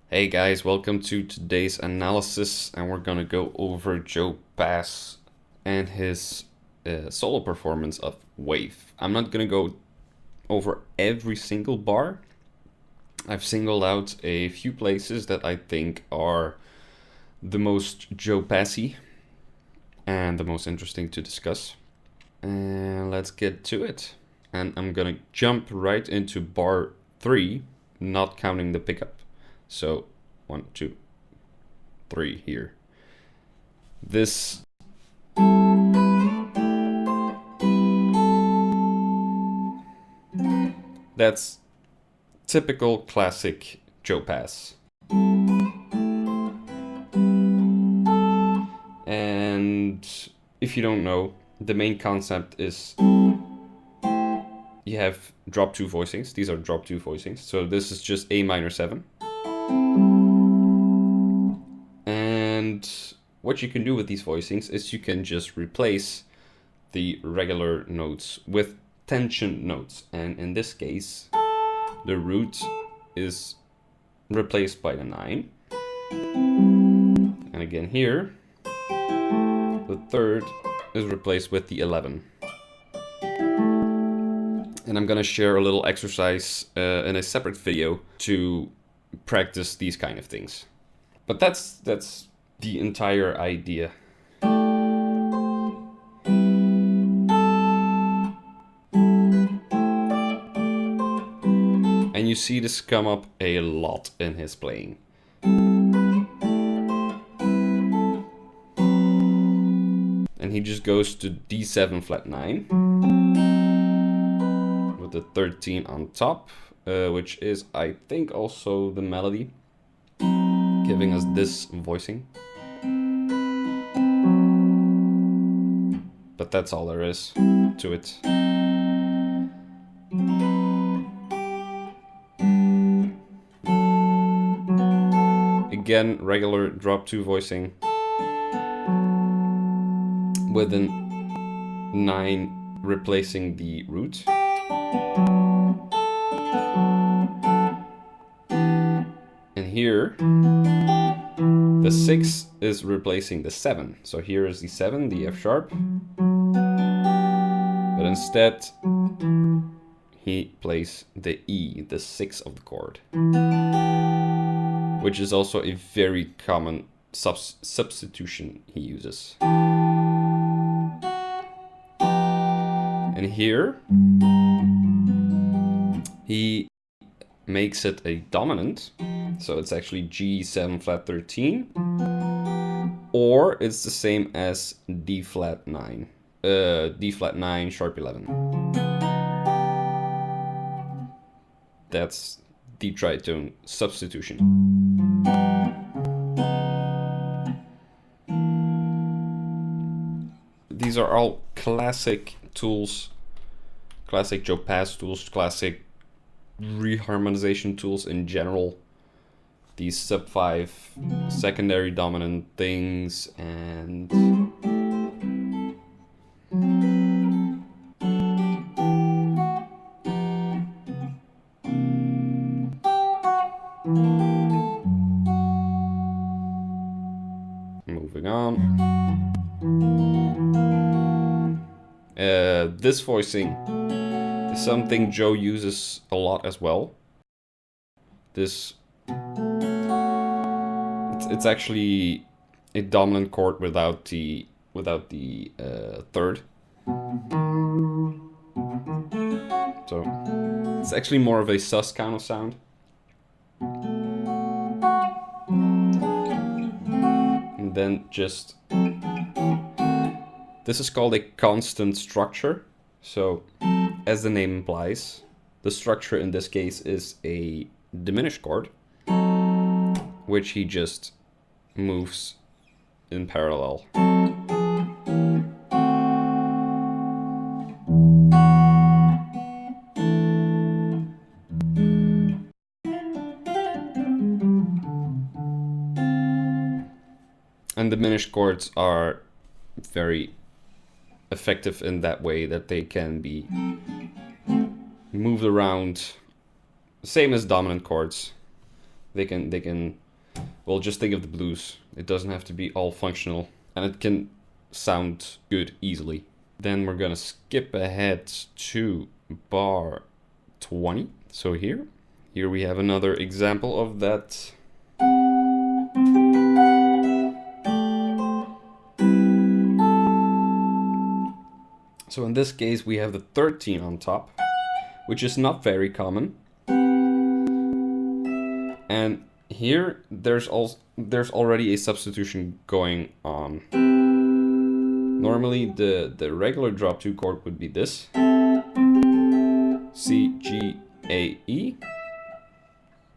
Hey guys, welcome to today's analysis, and we're gonna go over Joe Pass and his solo performance of Wave. I'm not gonna go over every single bar. I've singled out a few places that I think are the most Joe Passy and the most interesting to discuss. And let's get to it. And I'm gonna jump right into bar 3, not counting the pickup. So 1, 2, 3 here. This that's typical classic Joe Pass. And if you don't know, the main concept is you have drop 2 voicings. These are drop 2 voicings. So this is just A minor 7. And what you can do with these voicings is you can just replace the regular notes with tension notes. And in this case, the root is replaced by the 9. And again here, the third is replaced with the 11. And I'm gonna share a little exercise in a separate video to practice these kind of things. But that's the entire idea. And you see this come up a lot in his playing. And he just goes to D7 flat 9 with the 13 on top, which is, I think, also the melody, giving us this voicing. But that's all there is to it. Again, regular drop 2 voicing with a 9 replacing the root. And here, the 6 is replacing the 7. So here is the 7, the F sharp. But instead, he plays the E, the 6 of the chord, which is also a very common substitution he uses. And here, he makes it a dominant, so it's actually G7 flat 13, or it's the same as D flat 9, D flat 9 sharp 11. That's the tritone substitution. These are all classic tools, classic Joe Pass tools, classic reharmonization tools in general. These sub 5 secondary dominant things and moving on. This voicing is something Joe uses a lot as well. This it's actually a dominant chord without the third. So it's actually more of a sus kind of sound. And then just this is called a constant structure. So as the name implies, the structure in this case is a diminished chord, which he just moves in parallel. And diminished chords are very effective in that way that they can be moved around, same as dominant chords. They can, well, just think of the blues. It doesn't have to be all functional, and it can sound good easily. Then we're gonna skip ahead to bar 20. So here we have another example of that. So in this case, we have the 13 on top, which is not very common. And here there's already a substitution going on. Normally the regular drop 2 chord would be this. C, G, A, E.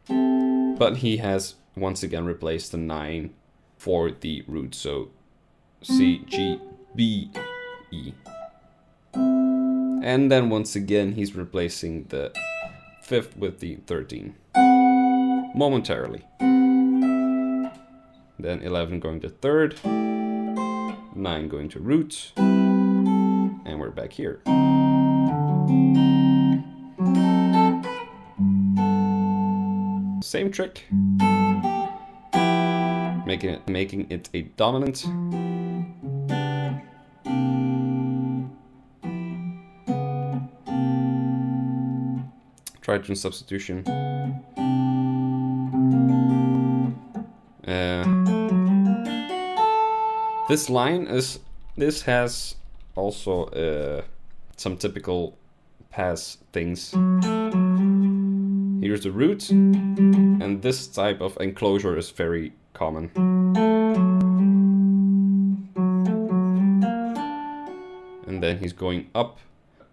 But he has once again replaced the 9 for the root. So C, G, B, E. And then once again he's replacing the 5th with the 13. Momentarily. Then 11 going to 3rd. 9 going to root. And we're back here. Same trick. Making it a dominant. Tritone substitution. This has also some typical pass things. Here's the root, and this type of enclosure is very common. And then he's going up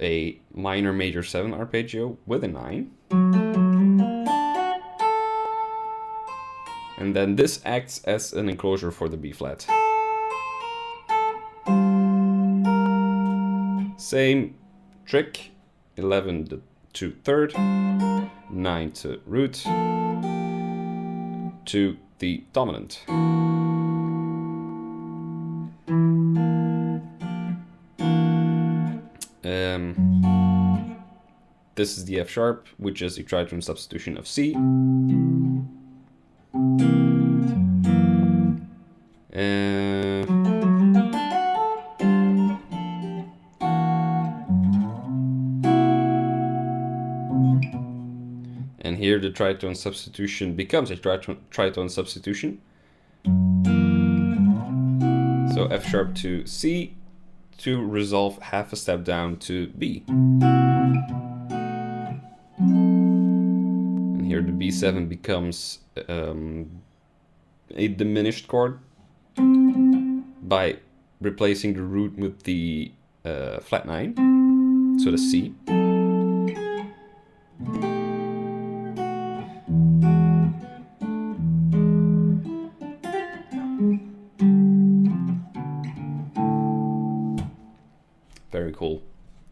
a minor major 7 arpeggio with a 9. And then this acts as an enclosure for the B flat. Same trick, 11 to 3rd, 9 to root, to the dominant. This is the F sharp, which is a tritone substitution of C. And here the tritone substitution becomes a tritone substitution. So F sharp to C to resolve half a step down to B. And here the B7 becomes a diminished chord by replacing the root with the flat 9, so the C. Very cool.